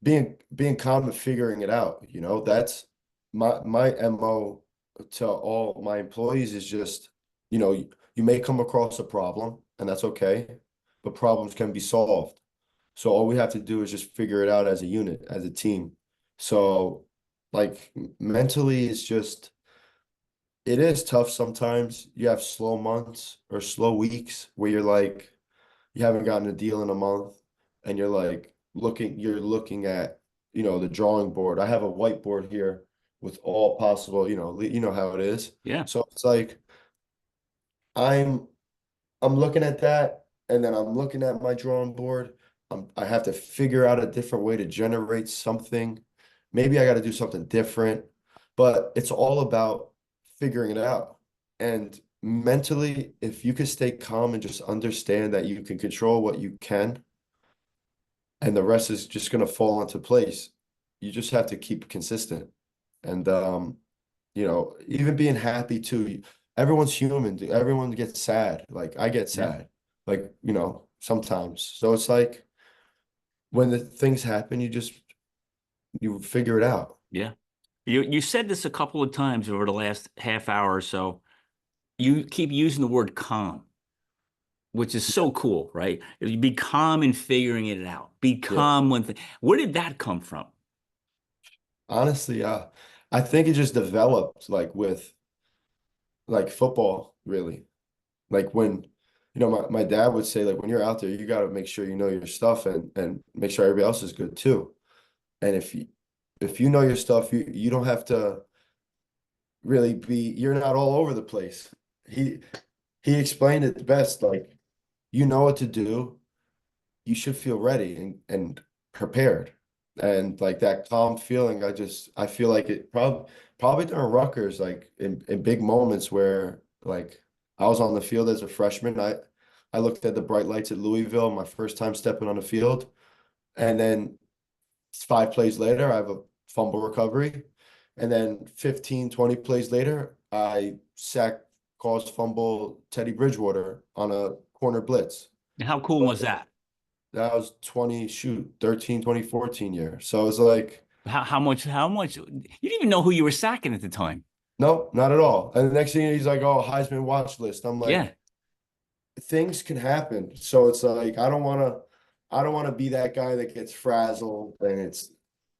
being calm and figuring it out, that's my MO to all my employees is just, you may come across a problem and that's okay, but problems can be solved. So all we have to do is just figure it out as a unit, as a team. So like mentally, it is tough sometimes. You have slow months or slow weeks where you're like, you haven't gotten a deal in a month and you're looking at, the drawing board. I have a whiteboard here with all possible, you know how it is. Yeah. So it's like I'm I'm looking at that and then I'm looking at my drawing board. I have to figure out a different way to generate something. Maybe I got to do something different, but it's all about figuring it out. And mentally, if you can stay calm and just understand that you can control what you can, and the rest is just going to fall into place, you just have to keep consistent. And even being happy too. Everyone's human. Dude. Everyone gets sad. Like I get Yeah. sad. Like, sometimes. So it's like when the things happen, you figure it out. Yeah. You said this a couple of times over the last half hour or so. You keep using the word calm, which is so cool, right? You be calm in figuring it out. Be Yeah. calm where did that come from? Honestly, I think it just developed like with like football, really. Like when, my dad would say, like, when you're out there, you got to make sure you know your stuff and make sure everybody else is good too. And if you know your stuff, you don't have to really you're not all over the place. He he explained it best, like you know what to do, you should feel ready and prepared. And like that calm feeling, I feel like it probably during Rutgers, like in big moments where like I was on the field as a freshman. I looked at the bright lights at Louisville, my first time stepping on the field, and then 5 plays later, I have a fumble recovery. And then 15, 20 plays later, I sack, caused fumble Teddy Bridgewater on a corner blitz. How cool was that? That was 13, 2014 year. So it was like, How much you didn't even know who you were sacking at the time. no, not at all. And the next thing he's like, oh, Heisman watch list. I'm Yeah. like, things can happen. So it's like, I don't want to be that guy that gets frazzled and it's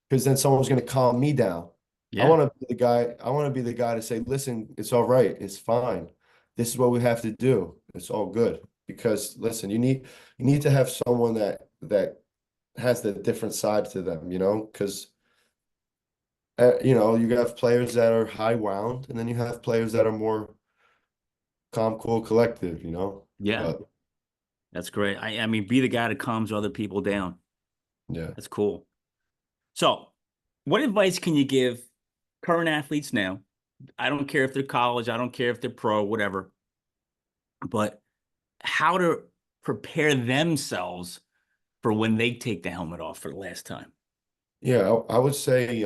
because then someone's going to calm me down. Yeah. I want to be the guy to say, listen, it's all right. It's fine. This is what we have to do. It's all good. Because listen, you need to have someone that has the different side to them, because you have players that are high wound and then you have players that are more calm, cool, collective, Yeah. But That's great. I mean, be the guy that calms other people down. yeah. That's cool. So, what advice can you give current athletes now? I don't care if they're college, I don't care if they're pro, whatever, but how to prepare themselves for when they take the helmet off for the last time. Yeah, I would say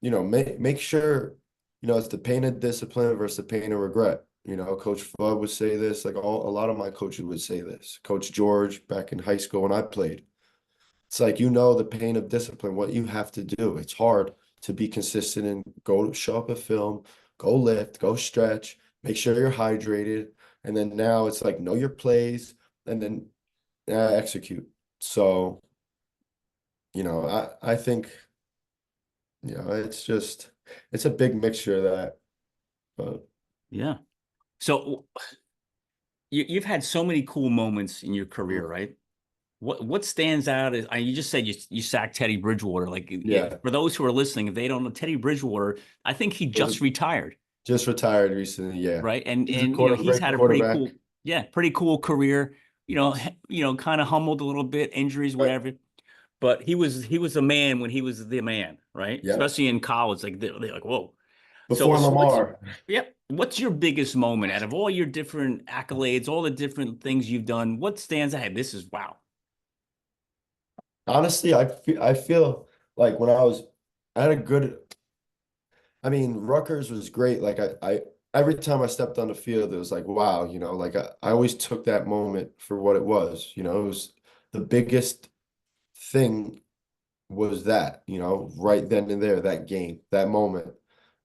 make sure, it's the pain of discipline versus the pain of regret. Coach Flood would say this, like a lot of my coaches would say this. Coach George back in high school when I played. It's like the pain of discipline, what you have to do. It's hard to be consistent and show up at film, go lift, go stretch, make sure you're hydrated, And then now it's like know your plays and then execute. So, I think, it's a big mixture of that. But Yeah. So you've had so many cool moments in your career, mm, right? What stands out is you just said you sacked Teddy Bridgewater. Like yeah, for those who are listening, if they don't know Teddy Bridgewater, I think he was just retired, just retired recently. Yeah, right? And he's a he's great had a quarterback. pretty cool career. Yes. Kind of humbled a little bit, injuries, Right. whatever. But he was a man when he was the man, right? Yep. Especially in college, like they're like, whoa. So Before so what's Lamar. yep. What's your biggest moment out of all your different accolades, all the different things you've done? What stands out? This is wow. Honestly, I feel like I had a good. I mean, Rutgers was great. Like I every time I stepped on the field, it was like, wow, like I always took that moment for what it was. It was the biggest thing was that, right then and there, that game, that moment.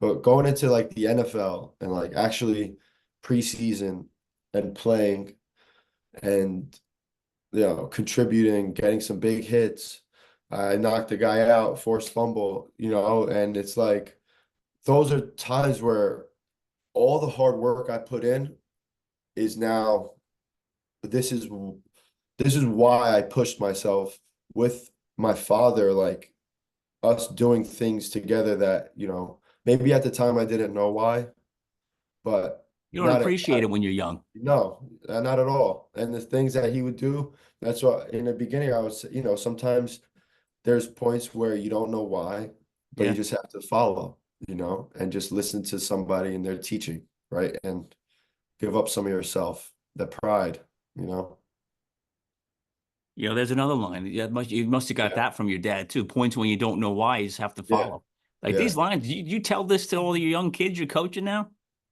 But going into like the NFL and like actually preseason and playing and contributing, getting some big hits. I knocked a guy out, forced fumble, and it's like those are times where all the hard work I put in is now this is this is why I pushed myself with my father, like us doing things together that, maybe at the time I didn't know why, but You don't not at, appreciate it when you're young. no, not at all. And the things that he would do, that's what in the beginning I was, sometimes there's points where you don't know why, but you Yeah. just have to follow, and just listen to somebody and their teaching, right? And give up some of yourself, the pride, you know? There's another line. You must have got Yeah. that from your dad too. Points when you don't know why, you just have to Yeah. follow. Like Yeah. these lines, you tell this to all your young kids you're coaching now?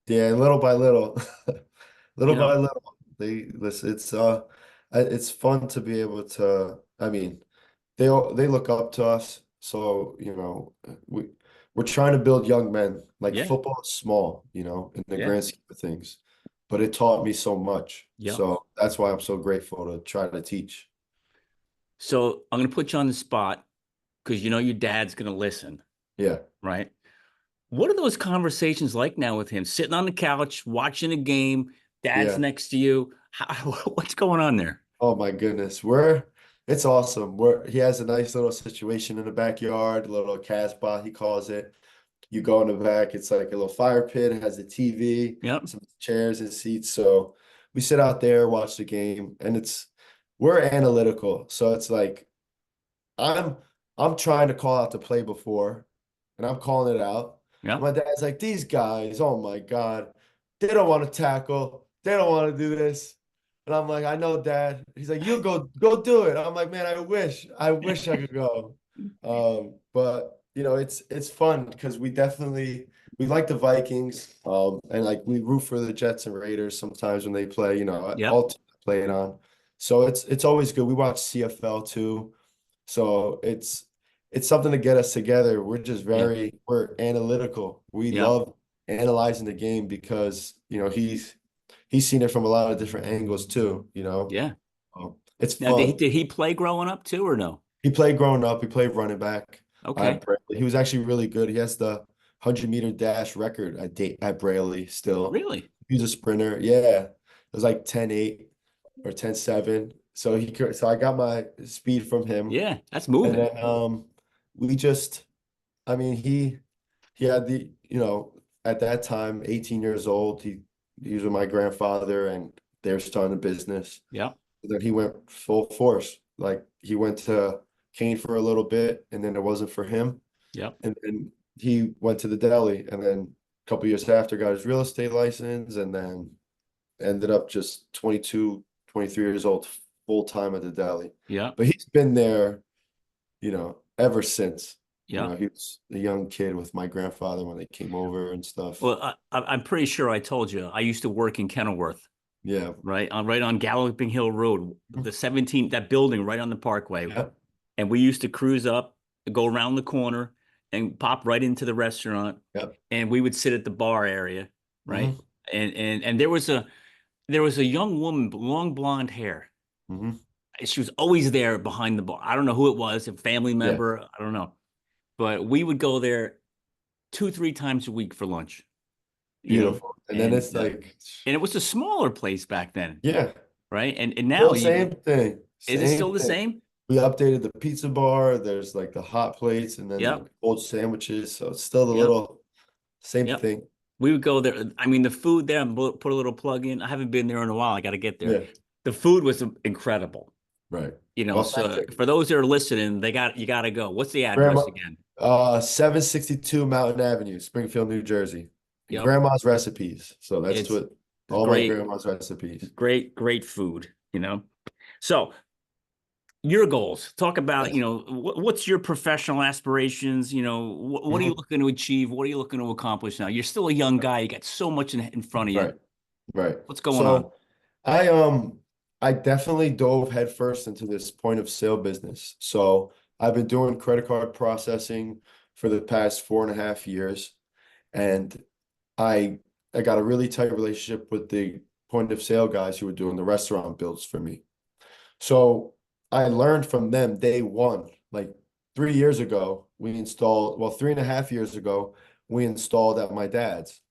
Yeah. Little by little, little You by know? little, they listen. It's fun to be able to. I mean, they look up to us, so we're trying to build young men. Like Yeah. football is small, in the Yeah. grand scheme of things, but it taught me so much. Yep. So that's why I'm so grateful to try to teach. So I'm gonna put you on the spot because your dad's gonna listen, Yeah. right? What are those conversations like now with him? Sitting on the couch, watching a game, dad's Yeah. next to you. What's going on there? Oh my goodness. It's awesome. He has a nice little situation in the backyard, a little Casbah, he calls it. You go in the back, it's like a little fire pit, it has a TV, Yep. some chairs and seats. So we sit out there, watch the game, and we're analytical. So it's like I'm I'm trying to call out the play before, and I'm calling it out. And Yep. my dad's like, these guys, oh my God, they don't want to tackle, they don't want to do this. And I'm like, I know, Dad. He's like, you go do it. I'm like, man, I wish I could go. But it's fun because we like the Vikings, and like we root for the Jets and Raiders sometimes when they play, Yep. all teams play it on. So it's always good. We watch CFL too. So it's something to get us together. Yeah. We're analytical. We Yep. love analyzing the game because, he's seen it from a lot of different angles too. Yeah. It's Now, did he, fun. did he play growing up too, or no? He played growing up. He played running back at Okay. Braley. He was actually really good. He has the 100-meter dash record at Braley still. Really? He's a sprinter. Yeah. It was like 10.8 or 10.7. So I got my speed from him. Yeah. That's And moving. then we just I mean he had at that time 18 years old. He was with my grandfather and they were starting a business. Yep. Then he went full force. Like he went to Kane for a little bit, and then it wasn't for him. Yep. And then he went to the deli, and then a couple years after got his real estate license, and then ended up just 22, 23 years old, full time at the deli. Yep. But he's been there, ever since. Yep. He was a young kid with my grandfather when they came over and stuff. Well, I'm pretty sure I told you I used to work in Kenilworth, Yeah. right on Galloping Hill Road, the 17 that building right on the Parkway, Yeah. and we used to cruise up, go around the corner, and pop right into the restaurant, Yeah. and we would sit at the bar area, right? Hmm. And there was there was a young woman, long blonde hair. Hmm. She was always there behind the bar. I don't know who it was, a family Yeah, member. I don't know. But we would go there 2, 3 times a week for lunch, you know, beautiful. And then and it's like, it was a smaller place back then, yeah, right? And now still you same thing, is it same still the thing. same? We updated the pizza bar. There's like the hot plates and then Yep, like cold sandwiches. So it's still the yep, little same yep. thing. We would go there. I mean, the food there. Put a little plug in. I haven't been there in a while. I got to get there. Yeah, The food was incredible. right. You know, so Authentic. for those that are listening, you got to go. What's the address Grandma, again? 762 Mountain Avenue, Springfield, New Jersey. And Yep, grandma's recipes. So that's it's what all my great, grandma's recipes. great food. So your goals. Talk about, Yes. what's your professional aspirations? What are you Mhm. looking to achieve? What are you looking to accomplish now? You're still a young guy. You got so much in front of you. Right, right. What's going on? So I um I definitely dove headfirst into this point of sale business. So I've been doing credit card processing for the past 4.5 years, and I I got a really tight relationship with the point of sale guys who were doing the restaurant builds for me. So I learned from them day one. Like 3 years ago, we installed, well, 3.5 years ago, we installed at my dad's.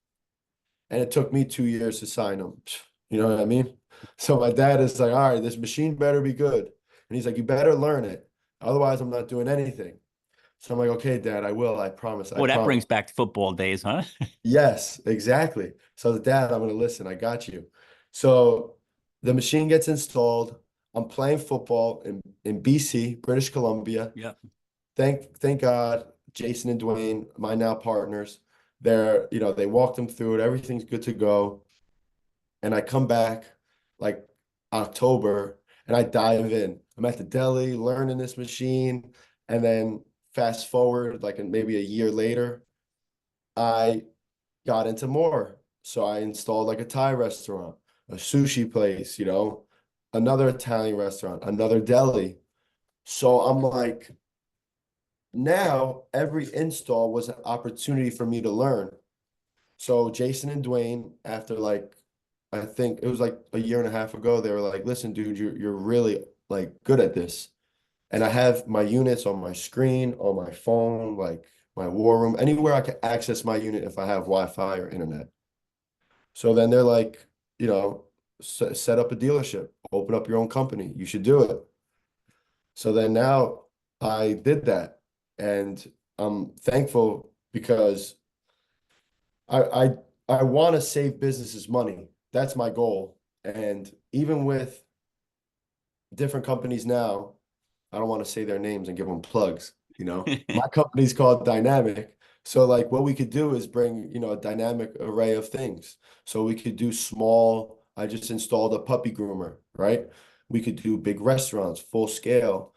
And it took me 2 years to sign them. You know what I mean? So my dad is like, all right, this machine better be good. And he's like, you better learn it. Otherwise, I'm not doing anything. So I'm like, okay, Dad, I will. I promise. I Boy, that promise. brings back football days, huh? Yes, exactly. So Dad, I'm going to listen. I got you. So the machine gets installed. I'm playing football in BC, British Columbia. Yeah. Thank God, Jason and Dwayne, my now partners, they walked them through it. Everything's good to go. And I come back like October and I dive in. I'm at the deli learning this machine. And then fast forward, like maybe a year later, I got into more. So I installed like a Thai restaurant, a sushi place, another Italian restaurant, another deli. So I'm like, now every install was an opportunity for me to learn. So Jason and Dwayne, after like, I think it was like a year and a half ago, they were like, listen, dude, you're really like good at this. And I have my units on my screen, on my phone, like my war room, anywhere I can access my unit if I have Wi-Fi or internet. So then they're like, set up a dealership, open up your own company. You should do it. So then now I did that. And I'm thankful because I I I want to save businesses money. That's my goal. And even with different companies now, I don't want to say their names and give them plugs, My company's called Dynamic. So like what we could do is bring, a dynamic array of things. So we could do small, I just installed a puppy groomer, right? We could do big restaurants, full scale,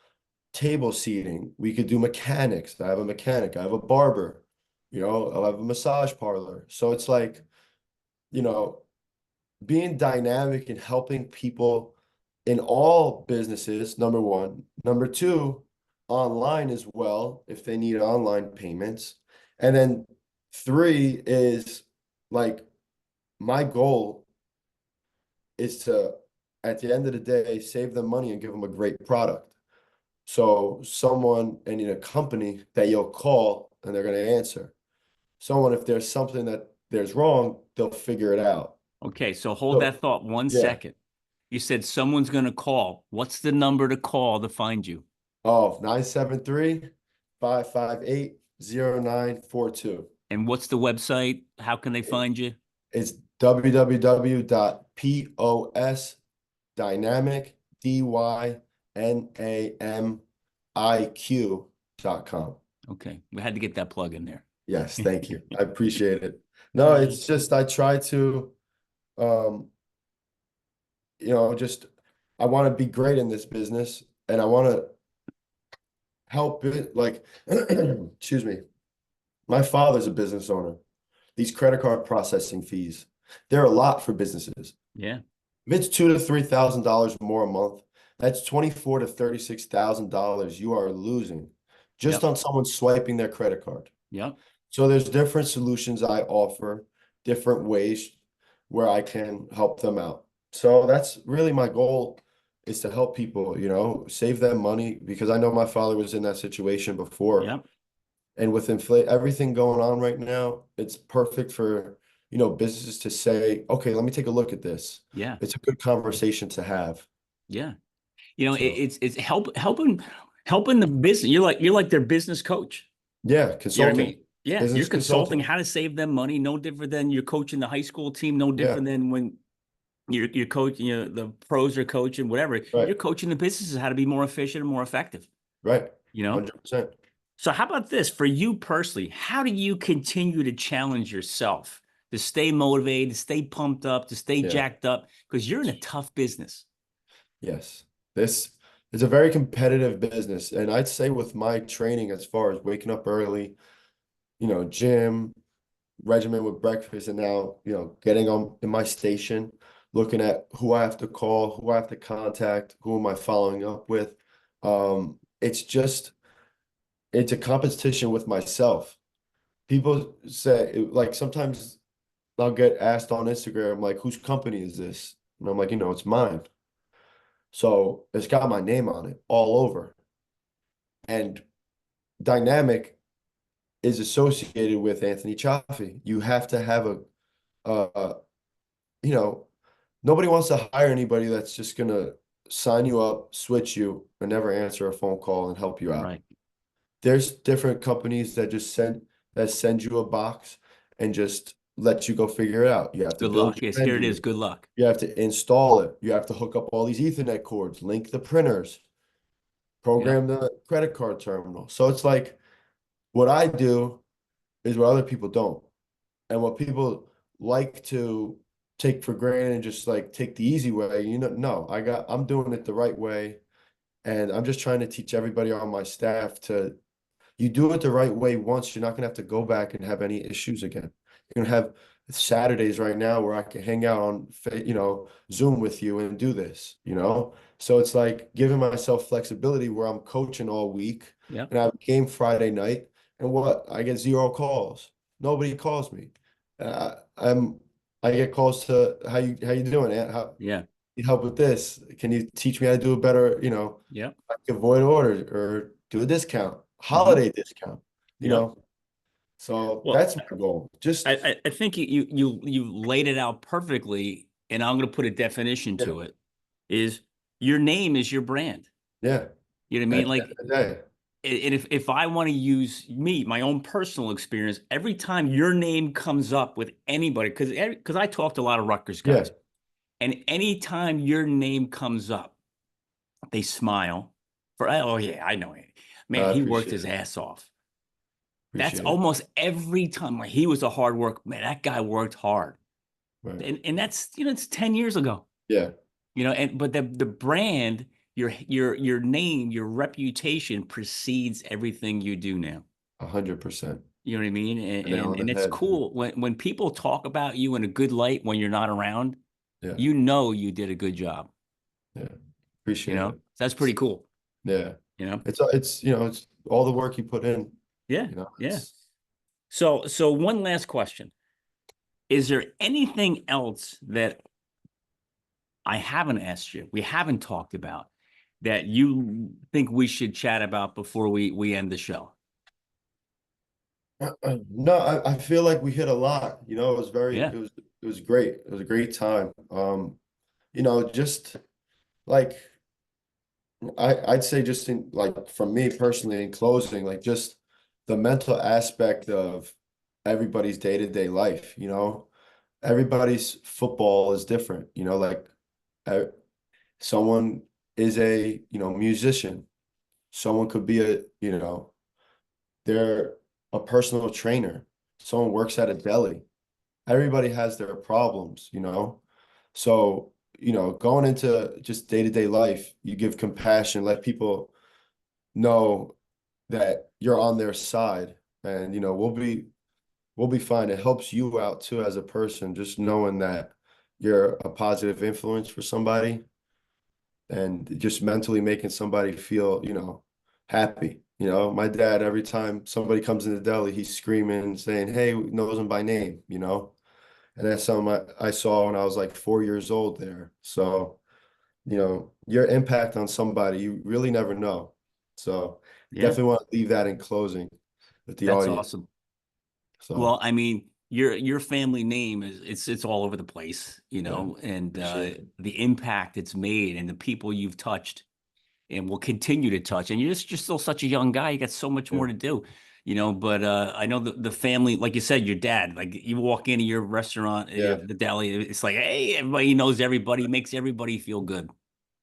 table seating. We could do mechanics. I have a mechanic, I have a barber, I'll have a massage parlor. So it's like, you know, being dynamic and helping people in all businesses, number one. Number two, online as well, if they need online payments. And then three is like my goal is to, at the end of the day, save them money and give them a great product. So someone and in a company that you'll call and they're going to answer. Someone, if there's something that there's wrong, they'll figure it out. Okay, so hold So that thought one yeah. second. You said someone's going to call. What's the number to call to find you? Oh, 973-558-0942. And what's the website? How can they find you? It's www.posdynamic, dynamiq.com. Okay, we had to get that plug in there. Yes, thank you. I appreciate it. No, it's just I try to um, just I want to be great in this business and I want to help it like excuse me. My father's a business owner. These credit card processing fees, they're a lot for businesses. Yeah, If it's $2,000 to $3,000 more a month, that's $24,000 to $36,000 you are losing just yep, on someone swiping their credit card. yep. So there's different solutions I offer, different ways where I can help them out. So that's really my goal, is to help people, save them money, because I know my father was in that situation before. Yep. And with everything going on right now, it's perfect for, businesses to say, okay, let me take a look at this. Yeah. It's a good conversation to have. Yeah. So It's helping the business. You're like their business coach. yeah, You know what I consulting, mean? Yeah, you're business consulting consulting. how to save them money. No different than you're coaching the high school team. No Yeah, different than when you're coaching. The pros are coaching whatever. right, You're coaching the businesses how to be more efficient and more effective. right. You know. 100%. So how about this for you personally? How do you continue to challenge yourself to stay motivated, to stay pumped up, to stay Yeah, jacked up? Because you're in a tough business. yes. This is a very competitive business. And I'd say with my training, as far as waking up early, gym, regimen with breakfast, and now, getting on in my station, looking at who I have to call, who I have to contact, who am I following up with. It's a competition with myself. People say, like, sometimes I'll get asked on Instagram, like, whose company is this? And I'm like, it's mine. So it's got my name on it all over. And dynamic is associated with Anthony Cioffi. You have to have uh, you know, nobody wants to hire anybody that's just gonna sign you up, switch you, and never answer a phone call and help you out. Right. There's different companies that send you a box and just let you go figure it out. You have to Good build luck. your Yes, here it is. menu. Good luck. You have to install it. You have to hook up all these Ethernet cords, link the printers, Yep. program the credit card terminal. So it's like, what I do is what other people don't. And what people like to take for granted and just like take the easy way, no, I'm doing it the right way. And I'm just trying to teach everybody on my staff to, you do it the right way once, you're not gonna have to go back and have any issues again. You're gonna have Saturdays right now where I can hang out on, Zoom with you and do this. So it's like giving myself flexibility where I'm coaching all week Yep. and I have a game Friday night, and what? I get zero calls. Nobody calls me. Uh, I'm I get calls to, how you doing, Ant? How Yeah. need help with this? Can you teach me how to do it better? Yep. I can avoid orders or do a discount, Hmm. holiday discount, you Yep. know. So Well, that's my goal. Just I think you laid it out perfectly, and I'm going to put a definition yeah, to it. Is your name is your brand. yeah. You know what I At mean? the end Like, of the day. and if I want to use my own personal experience, every time your name comes up with anybody, because I talked to a lot of Rutgers Yeah, guys, and anytime your name comes up, they smile. Oh yeah, I know it. Man, I he worked appreciate his it. ass off. That's Appreciate it. almost every time. Like he was a hard work man. That guy worked hard, Right. and that's it's 10 years ago. Yeah, And but the brand, your name, your reputation precedes everything you do now. 100%. You know what I mean? And The nail and, on and the it's head, man. cool when people talk about you in a good light when you're not around. Yeah, You did a good job. yeah. Appreciate it. So that's pretty cool. Yeah. You know? It's all the work you put in, Yeah, yeah. it's So one last question: is there anything else that I haven't asked you, we haven't talked about, that you think we should chat about before we end the show? no, I feel like we hit a lot, Yeah, it was great. It was a great time. Just like, I'd say, just in, like, from me personally, in closing, like, just the mental aspect of everybody's day-to-day life, everybody's football is different, like, uh, someone is a, musician, someone could be they're a personal trainer, someone works at a deli. Everybody has their problems. So, going into just day-to-day life, you give compassion, let people know that you're on their side, and we'll be fine. It helps you out too as a person, just knowing that you're a positive influence for somebody, and just mentally making somebody feel, happy. My dad, every time somebody comes in the deli, he's screaming, saying, "Hey," knows them by name. And that's something I saw when I was like 4 years old there. So, your impact on somebody, you really never know. So Yeah, definitely want to leave that in closing with the that's audience. awesome. So Well, I mean, your family name is it's all over the place, yeah, and appreciate it. the impact it's made and the people you've touched and will continue to touch. And you're still such a young guy. You got so much Yeah, more to do, but I know the family, like you said, your dad, like you walk into your restaurant, yeah, the deli, it's like, hey, everybody knows everybody, makes everybody feel good.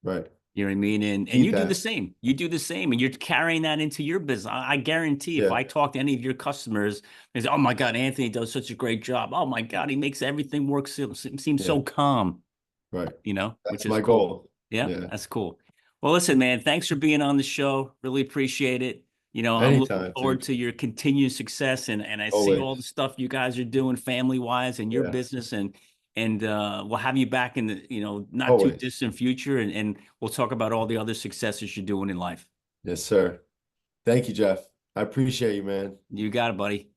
right. You know what I mean? And Need you do the that. same. You do the same, and you're carrying that into your business. I guarantee if Yeah, I talk to any of your customers, they say, "Oh my God, Anthony does such a great job. Oh my God, he makes everything work seem yeah, so calm." right. Which That's is my cool. goal. Yeah, Yeah, that's cool. Well, listen, man, thanks for being on the show. Really appreciate it. I'm looking anytime, forward dude. to your continued success, and I see all the Always. stuff you guys are doing family wise and your Yeah, business, and we'll have you back in the not too always. distant future, and we'll talk about all the other successes you're doing in life. Yes, sir. Thank you, Jeff. I appreciate you, man. You got it, buddy.